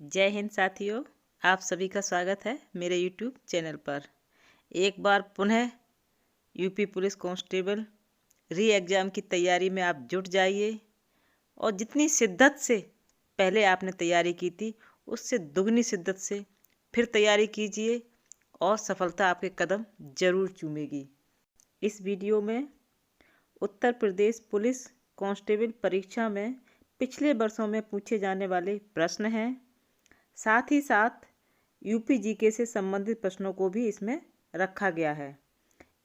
जय हिंद साथियों, आप सभी का स्वागत है मेरे YouTube चैनल पर। एक बार पुनः यूपी पुलिस कांस्टेबल री एग्ज़ाम की तैयारी में आप जुट जाइए और जितनी शिद्दत से पहले आपने तैयारी की थी उससे दुगनी शिद्दत से फिर तैयारी कीजिए और सफलता आपके कदम जरूर चूमेगी। इस वीडियो में उत्तर प्रदेश पुलिस कांस्टेबल परीक्षा में पिछले वर्षों में पूछे जाने वाले प्रश्न हैं, साथ ही साथ यूपी जीके से संबंधित प्रश्नों को भी इसमें रखा गया है।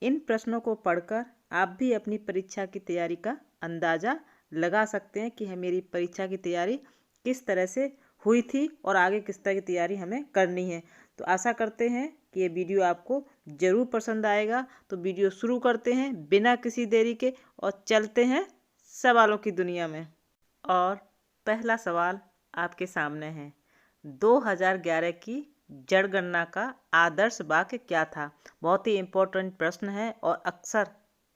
इन प्रश्नों को पढ़कर आप भी अपनी परीक्षा की तैयारी का अंदाज़ा लगा सकते हैं कि मेरी परीक्षा की तैयारी किस तरह से हुई थी और आगे किस तरह की तैयारी हमें करनी है। तो आशा करते हैं कि ये वीडियो आपको ज़रूर पसंद आएगा। तो वीडियो शुरू करते हैं बिना किसी देरी के और चलते हैं सवालों की दुनिया में। और पहला सवाल आपके सामने है, 2011 की जनगणना का आदर्श वाक्य क्या था। बहुत ही इम्पोर्टेंट प्रश्न है और अक्सर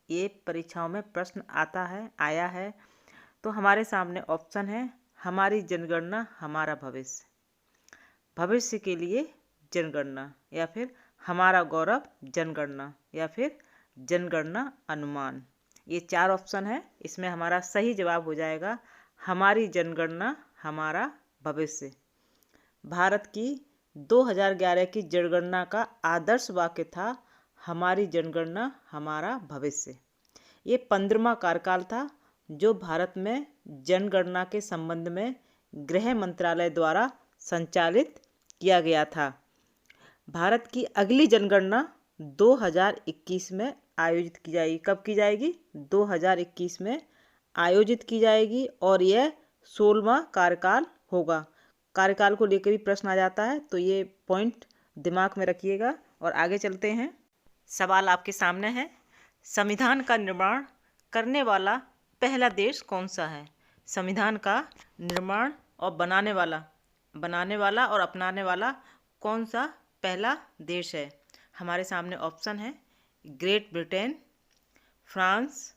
ये परीक्षाओं में प्रश्न आया है। तो हमारे सामने ऑप्शन है, हमारी जनगणना हमारा भविष्य, भविष्य के लिए जनगणना, या फिर हमारा गौरव जनगणना, या फिर जनगणना अनुमान। ये चार ऑप्शन है। इसमें हमारा सही जवाब हो जाएगा हमारी जनगणना हमारा भविष्य। भारत की 2011 की जनगणना का आदर्श वाक्य था, हमारी जनगणना हमारा भविष्य। ये 15वां कार्यकाल था जो भारत में जनगणना के संबंध में गृह मंत्रालय द्वारा संचालित किया गया था। भारत की अगली जनगणना 2021 में आयोजित की जाएगी। कब की जाएगी? 2021 में आयोजित की जाएगी और यह 16वां कार्यकाल होगा। कार्यकाल को लेकर भी प्रश्न आ जाता है, तो ये पॉइंट दिमाग में रखिएगा। और आगे चलते हैं। सवाल आपके सामने है, संविधान का निर्माण करने वाला पहला देश कौन सा है। संविधान का निर्माण और बनाने वाला और अपनाने वाला कौन सा पहला देश है। हमारे सामने ऑप्शन है, ग्रेट ब्रिटेन, फ्रांस,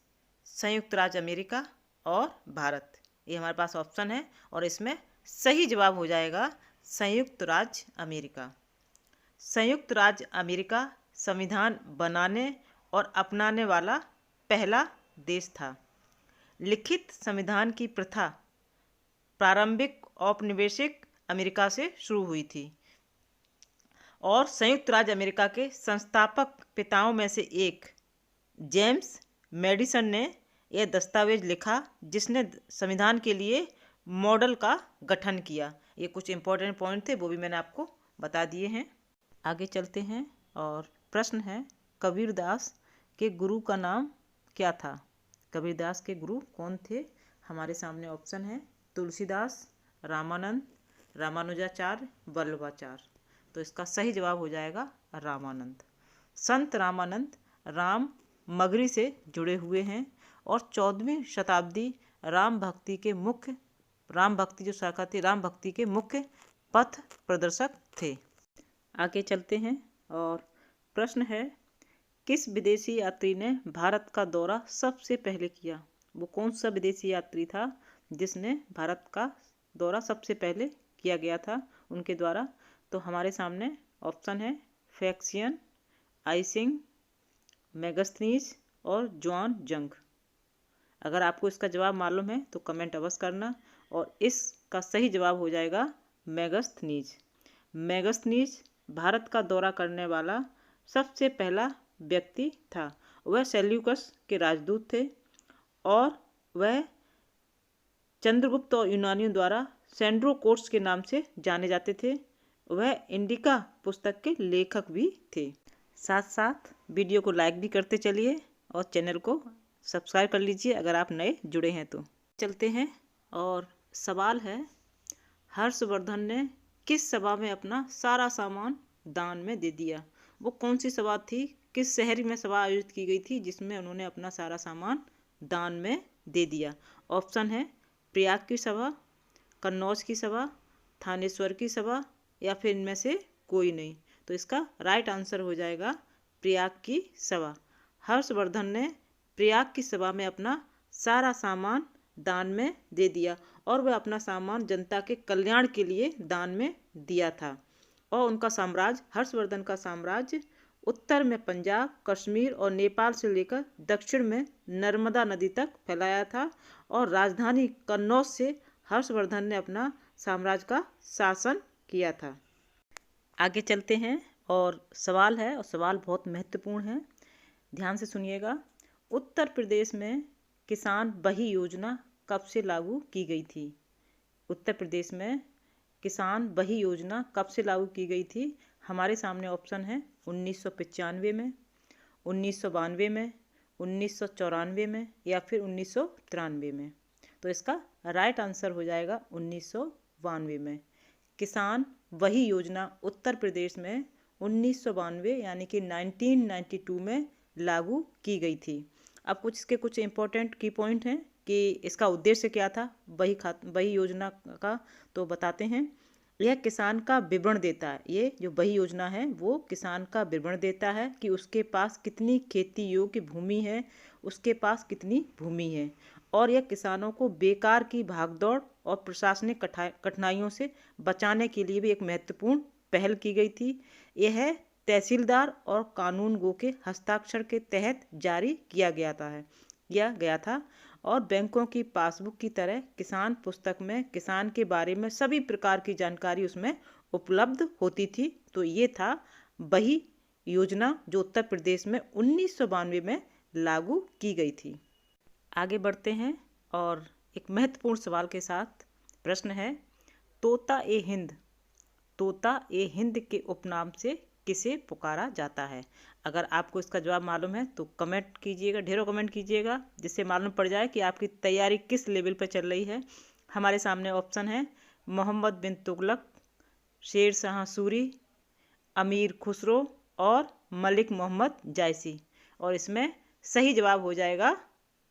संयुक्त राज्य अमेरिका और भारत। ये हमारे पास ऑप्शन है और इसमें सही जवाब हो जाएगा संयुक्त राज्य अमेरिका। संयुक्त राज्य अमेरिका संविधान बनाने और अपनाने वाला पहला देश था। लिखित संविधान की प्रथा प्रारंभिक औपनिवेशिक अमेरिका से शुरू हुई थी और संयुक्त राज्य अमेरिका के संस्थापक पिताओं में से एक जेम्स मैडिसन ने यह दस्तावेज लिखा जिसने संविधान के लिए मॉडल का गठन किया। ये कुछ इंपॉर्टेंट पॉइंट थे, वो भी मैंने आपको बता दिए हैं। आगे चलते हैं और प्रश्न है, कबीरदास के गुरु का नाम क्या था। कबीरदास के गुरु कौन थे। हमारे सामने ऑप्शन है, तुलसीदास, रामानंद, रामानुजाचार्य, वल्लभाचार्य। तो इसका सही जवाब हो जाएगा रामानंद। संत रामानंद राम मगरी से जुड़े हुए हैं और 14वीं शताब्दी राम भक्ति जो शाखा थी, राम भक्ति के मुख्य पथ प्रदर्शक थे। आगे चलते हैं और प्रश्न है, किस विदेशी यात्री ने भारत का दौरा सबसे पहले किया। वो कौन सा विदेशी यात्री था जिसने भारत का दौरा सबसे पहले किया गया था उनके द्वारा। तो हमारे सामने ऑप्शन है, फैक्सियन, आइसिंग, मेगास्थनीज और जॉन जंग। अगर आपको इसका जवाब मालूम है तो कमेंट अवश्य करना और इसका सही जवाब हो जाएगा मेगास्थनीज। मेगास्थनीज भारत का दौरा करने वाला सबसे पहला व्यक्ति था। वह सेल्यूकस के राजदूत थे और वह चंद्रगुप्त और यूनानियों द्वारा सेंड्रोकोट्स के नाम से जाने जाते थे। वह इंडिका पुस्तक के लेखक भी थे। साथ साथ वीडियो को लाइक भी करते चलिए और चैनल को सब्सक्राइब कर लीजिए अगर आप नए जुड़े हैं तो। चलते हैं और सवाल है, हर्षवर्धन ने किस सभा में अपना सारा सामान दान में दे दिया। वो कौन सी सभा थी, किस शहर में सभा आयोजित की गई थी जिसमें उन्होंने अपना सारा सामान दान में दे दिया। ऑप्शन है, प्रयाग की सभा, कन्नौज की सभा, थानेश्वर की सभा, या फिर इनमें से कोई नहीं। तो इसका राइट आंसर हो जाएगा प्रयाग की सभा। हर्षवर्धन ने प्रयाग की सभा में अपना सारा सामान दान में दे दिया और वह अपना सामान जनता के कल्याण के लिए दान में दिया था। और उनका साम्राज्य, हर्षवर्धन का साम्राज्य उत्तर में पंजाब, कश्मीर और नेपाल से लेकर दक्षिण में नर्मदा नदी तक फैलाया था। और राजधानी कन्नौज से हर्षवर्धन ने अपना साम्राज्य का शासन किया था। आगे चलते हैं और सवाल है, और सवाल बहुत महत्वपूर्ण है, ध्यान से सुनिएगा। उत्तर प्रदेश में किसान बही योजना कब से लागू की गई थी? उत्तर प्रदेश में किसान बही योजना कब से लागू की गई थी? हमारे सामने ऑप्शन है 1995 में, 1992 में, 1994 में या फिर 1993 में। तो इसका राइट आंसर हो जाएगा 1992 में। किसान वही योजना उत्तर प्रदेश में 1992 यानी कि 1992 में लागू की गई थी। अब कुछ इम्पोर्टेंट की पॉइंट हैं कि इसका उद्देश्य क्या था वही योजना का, तो बताते हैं। यह किसान का विवरण देता है, ये जो वही योजना है वो किसान का विवरण देता है कि उसके पास कितनी खेती योग्य भूमि है, उसके पास कितनी भूमि है। और यह किसानों को बेकार की भागदौड़ और प्रशासनिक कठिनाइयों से बचाने के लिए भी एक महत्वपूर्ण पहल की गई थी। यह तहसीलदार और कानून गो के हस्ताक्षर के तहत जारी किया गया था। और बैंकों की पासबुक की तरह किसान पुस्तक में किसान के बारे में सभी प्रकार की जानकारी उसमें उपलब्ध होती थी। तो ये था वही योजना जो उत्तर प्रदेश में 1992 में लागू की गई थी। आगे बढ़ते हैं और एक महत्वपूर्ण सवाल के साथ। प्रश्न है, तोता ए हिंद के उपनाम से किसे पुकारा जाता है? अगर आपको इसका जवाब मालूम है तो कमेंट कीजिएगा, ढेरों कमेंट कीजिएगा, जिससे मालूम पड़ जाए कि आपकी तैयारी किस लेवल पर चल रही है। हमारे सामने ऑप्शन है मोहम्मद बिन तुगलक, शेर शाह सूरी, अमीर खुसरो और मलिक मोहम्मद जायसी। और इसमें सही जवाब हो जाएगा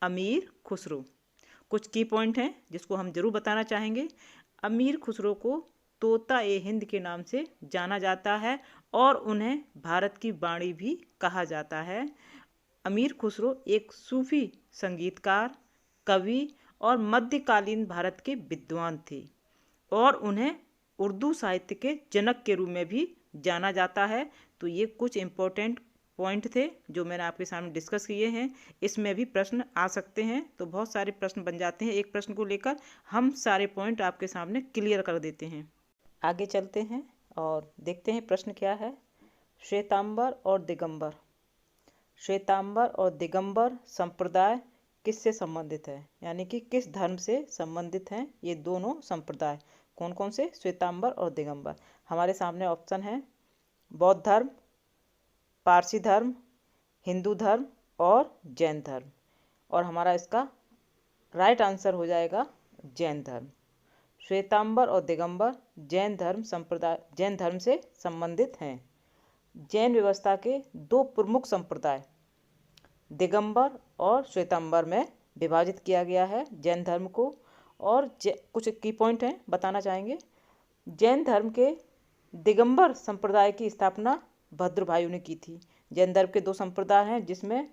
अमीर खुसरो। कुछ की पॉइंट हैं जिसको हम जरूर बताना चाहेंगे। अमीर खुसरो को तोता ए हिंद के नाम से जाना जाता है और उन्हें भारत की वाणी भी कहा जाता है। अमीर खुसरो एक सूफी संगीतकार, कवि और मध्यकालीन भारत के विद्वान थे और उन्हें उर्दू साहित्य के जनक के रूप में भी जाना जाता है। तो ये कुछ इम्पोर्टेंट पॉइंट थे जो मैंने आपके सामने डिस्कस किए हैं। इसमें भी प्रश्न आ सकते हैं, तो बहुत सारे प्रश्न बन जाते हैं। एक प्रश्न को लेकर हम सारे पॉइंट आपके सामने क्लियर कर देते हैं। आगे चलते हैं और देखते हैं प्रश्न क्या है। श्वेतांबर और दिगंबर संप्रदाय किससे संबंधित है, यानी कि किस धर्म से संबंधित हैं ये दोनों संप्रदाय? कौन कौन से? श्वेतांबर और दिगंबर। हमारे सामने ऑप्शन है बौद्ध धर्म, पारसी धर्म, हिंदू धर्म और जैन धर्म। और हमारा इसका राइट आंसर हो जाएगा जैन धर्म। श्वेतांबर और दिगंबर जैन धर्म से संबंधित हैं। जैन व्यवस्था के दो प्रमुख संप्रदाय दिगंबर और श्वेतांबर में विभाजित किया गया है जैन धर्म को। और कुछ की पॉइंट हैं बताना चाहेंगे। जैन धर्म के दिगंबर संप्रदाय की स्थापना भद्रभायु ने की थी। जैन धर्म के दो संप्रदाय हैं जिसमें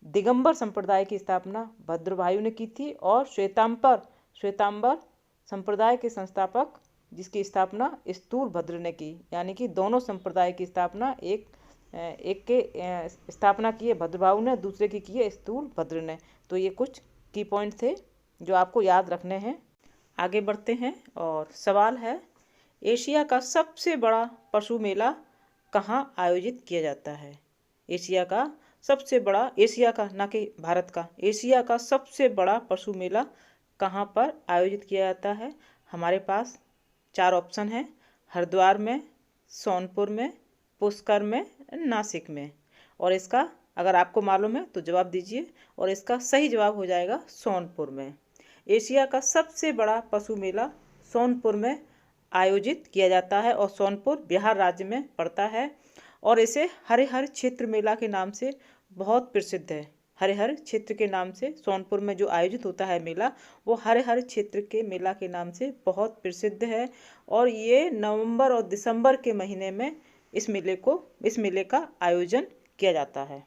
दिगंबर संप्रदाय की स्थापना भद्रभायु ने की थी और श्वेतांबर संप्रदाय के संस्थापक जिसकी स्थापना स्थूलभद्र ने की। यानी कि दोनों संप्रदाय की स्थापना एक के स्थापना की है भद्रभायु ने, दूसरे की है स्थूलभद्र ने। तो ये कुछ की पॉइंट थे जो आपको याद रखने हैं। आगे बढ़ते हैं और सवाल है, एशिया का सबसे बड़ा पशु मेला कहाँ आयोजित किया जाता है? एशिया का ना कि भारत का, एशिया का सबसे बड़ा पशु मेला कहाँ पर आयोजित किया जाता है? हमारे पास 4 ऑप्शन हैं, हरिद्वार में, सोनपुर में, पुष्कर में, नासिक में। और इसका अगर आपको मालूम है तो जवाब दीजिए। और इसका सही जवाब हो जाएगा सोनपुर में। एशिया का सबसे बड़ा पशु मेला सोनपुर में आयोजित किया जाता है और सोनपुर बिहार राज्य में पड़ता है। और इसे हरिहर क्षेत्र मेला के नाम से बहुत प्रसिद्ध है। हरिहर क्षेत्र के नाम से सोनपुर में जो आयोजित होता है मेला, वो हरिहर क्षेत्र के मेला के नाम से बहुत प्रसिद्ध है। और ये नवंबर और दिसंबर के महीने में इस मेले का आयोजन किया जाता है।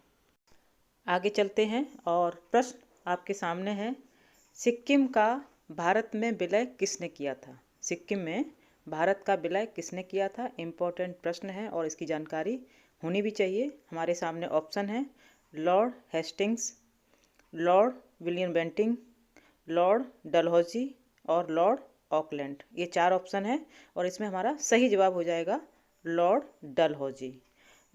आगे चलते हैं और प्रश्न आपके सामने है, सिक्किम का भारत में विलय किसने किया था? सिक्किम में भारत का विलय किसने किया था? इम्पोर्टेंट प्रश्न है और इसकी जानकारी होनी भी चाहिए। हमारे सामने ऑप्शन है Lord Hastings, Lord William Bentinck, Lord Dalhousie और लॉर्ड ऑकलैंड। ये 4 ऑप्शन है और इसमें हमारा सही जवाब हो जाएगा लॉर्ड डलहौजी।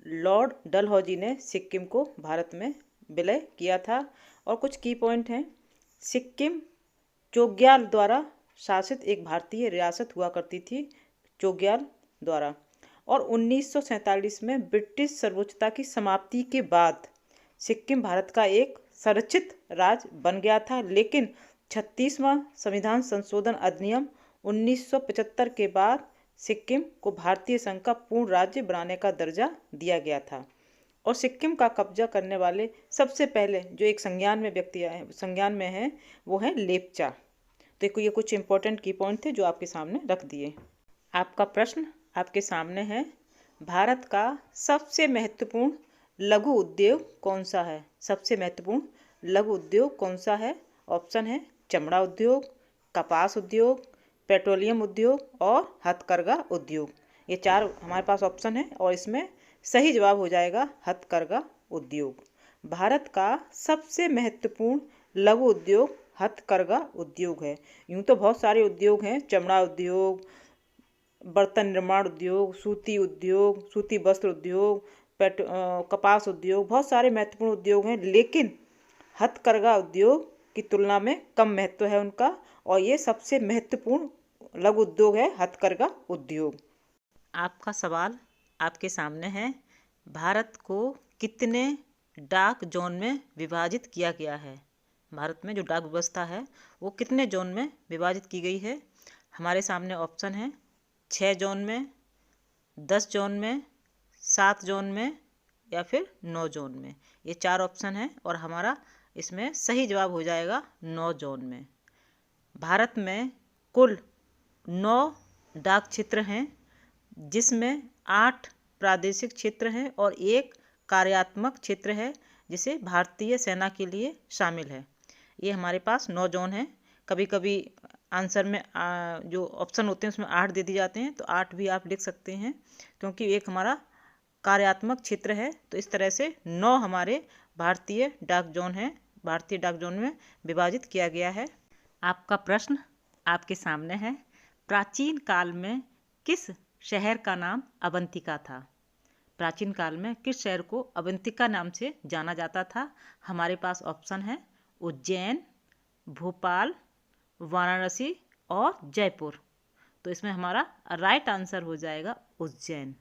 लॉर्ड डलहौजी ने सिक्किम को भारत में विलय किया था। और कुछ की पॉइंट हैं। सिक्किम चोग्याल द्वारा शासित एक भारतीय रियासत हुआ करती थी, चोग्याल द्वारा। और 1947 में ब्रिटिश सर्वोच्चता की समाप्ति के बाद सिक्किम भारत का एक संरक्षित राज्य बन गया था, लेकिन 36वां संविधान संशोधन अधिनियम 1975 के बाद सिक्किम को भारतीय संघ का पूर्ण राज्य बनाने का दर्जा दिया गया था। और सिक्किम का कब्जा करने वाले सबसे पहले जो एक संज्ञान में व्यक्ति आए संज्ञान में हैं वो हैं लेपचा। देखो ये कुछ इंपॉर्टेंट की पॉइंट थे जो आपके सामने रख दिए। आपका प्रश्न आपके सामने है, भारत का सबसे महत्वपूर्ण लघु उद्योग कौन सा है? सबसे महत्वपूर्ण लघु उद्योग कौन सा है? ऑप्शन है चमड़ा उद्योग, कपास उद्योग, पेट्रोलियम उद्योग और हथकरघा उद्योग। ये 4 हमारे पास ऑप्शन है और इसमें सही जवाब हो जाएगा हथकरघा उद्योग। भारत का सबसे महत्वपूर्ण लघु उद्योग हथकरघा उद्योग है। यूँ तो बहुत सारे उद्योग हैं, चमड़ा उद्योग, बर्तन निर्माण उद्योग, सूती वस्त्र उद्योग, कपास उद्योग, बहुत सारे महत्वपूर्ण उद्योग हैं, लेकिन हथकरघा उद्योग की तुलना में कम महत्व है उनका। और ये सबसे महत्वपूर्ण लघु उद्योग है हथकरघा उद्योग। आपका सवाल आपके सामने है, भारत को कितने डाक जोन में विभाजित किया गया है? भारत में जो डाक व्यवस्था है वो कितने जोन में विभाजित की गई है? हमारे सामने ऑप्शन है 6 जोन में, 10 जोन में, 7 जोन में या फिर 9 जोन में। ये 4 ऑप्शन है और हमारा इसमें सही जवाब हो जाएगा 9 जोन में। भारत में कुल 9 डाक क्षेत्र हैं, जिसमें 8 प्रादेशिक क्षेत्र हैं और 1 कार्यात्मक क्षेत्र है जिसे भारतीय सेना के लिए शामिल है। ये हमारे पास 9 जोन हैं। कभी कभी आंसर में जो ऑप्शन होते हैं उसमें 8 दे दिए जाते हैं, तो 8 भी आप लिख सकते हैं क्योंकि एक हमारा कार्यात्मक क्षेत्र है। तो इस तरह से 9 हमारे भारतीय डाक जोन हैं, भारतीय डाक जोन में विभाजित किया गया है। आपका प्रश्न आपके सामने है, प्राचीन काल में किस शहर का नाम अवंतिका था? प्राचीन काल में किस शहर को अवंतिका नाम से जाना जाता था? हमारे पास ऑप्शन है उज्जैन, भोपाल, वाराणसी और जयपुर। तो इसमें हमारा राइट आंसर हो जाएगा उज्जैन।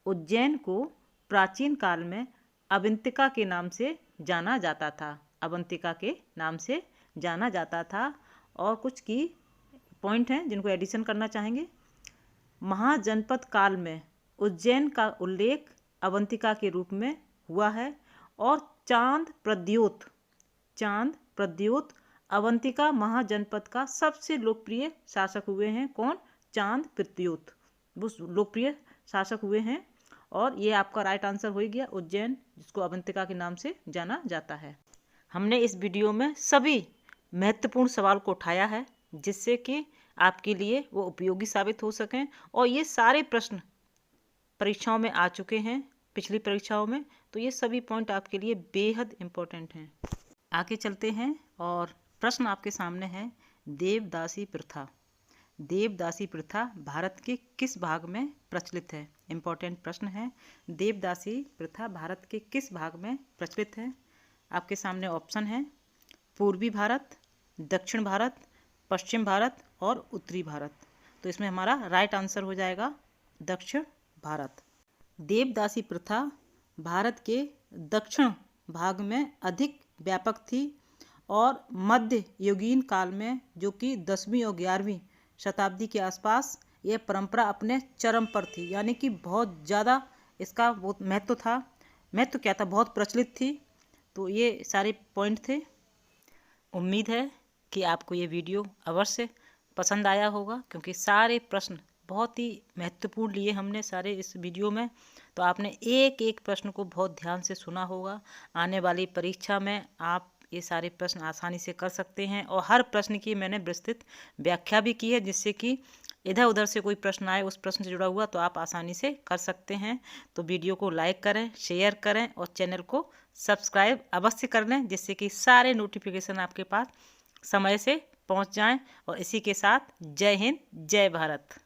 उज्जैन को प्राचीन काल में अवंतिका के नाम से जाना जाता था, अवंतिका के नाम से जाना जाता था। और कुछ की पॉइंट हैं जिनको एडिशन करना चाहेंगे। महाजनपद काल में उज्जैन का उल्लेख अवंतिका के रूप में हुआ है। और चांद प्रद्योत अवंतिका महाजनपद का सबसे लोकप्रिय शासक हुए हैं। कौन? चांद प्रद्योत, वो लोकप्रिय शासक हुए हैं। और ये आपका राइट आंसर हो गया उज्जैन, जिसको अवंतिका के नाम से जाना जाता है। हमने इस वीडियो में सभी महत्वपूर्ण सवाल को उठाया है जिससे कि आपके लिए वो उपयोगी साबित हो सकें। और ये सारे प्रश्न परीक्षाओं में आ चुके हैं, पिछली परीक्षाओं में, तो ये सभी पॉइंट आपके लिए बेहद इम्पोर्टेंट हैं। आगे चलते हैं और प्रश्न आपके सामने है, देवदासी प्रथा। देवदासी प्रथा भारत के किस भाग में प्रचलित है? इम्पोर्टेंट प्रश्न है। देवदासी प्रथा भारत के किस भाग में प्रचलित है? आपके सामने ऑप्शन है पूर्वी भारत, दक्षिण भारत, पश्चिम भारत और उत्तरी भारत। तो इसमें हमारा राइट आंसर हो जाएगा दक्षिण भारत। देवदासी प्रथा भारत के दक्षिण भाग में अधिक व्यापक थी और मध्य युगीन काल में, जो कि 10वीं और 11वीं शताब्दी के आसपास, यह परंपरा अपने चरम पर थी। यानी कि बहुत ज़्यादा इसका बहुत महत्व था। महत्व क्या था? बहुत प्रचलित थी। तो ये सारे पॉइंट थे। उम्मीद है कि आपको ये वीडियो अवश्य पसंद आया होगा, क्योंकि सारे प्रश्न बहुत ही महत्वपूर्ण लिए हमने सारे इस वीडियो में। तो आपने एक एक प्रश्न को बहुत ध्यान से सुना होगा। आने वाली परीक्षा में आप ये सारे प्रश्न आसानी से कर सकते हैं। और हर प्रश्न की मैंने विस्तृत व्याख्या भी की है, जिससे कि इधर उधर से कोई प्रश्न आए उस प्रश्न से जुड़ा हुआ तो आप आसानी से कर सकते हैं। तो वीडियो को लाइक करें, शेयर करें और चैनल को सब्सक्राइब अवश्य कर लें, जिससे कि सारे नोटिफिकेशन आपके पास समय से पहुंच जाएं। और इसी के साथ जय हिंद, जय भारत।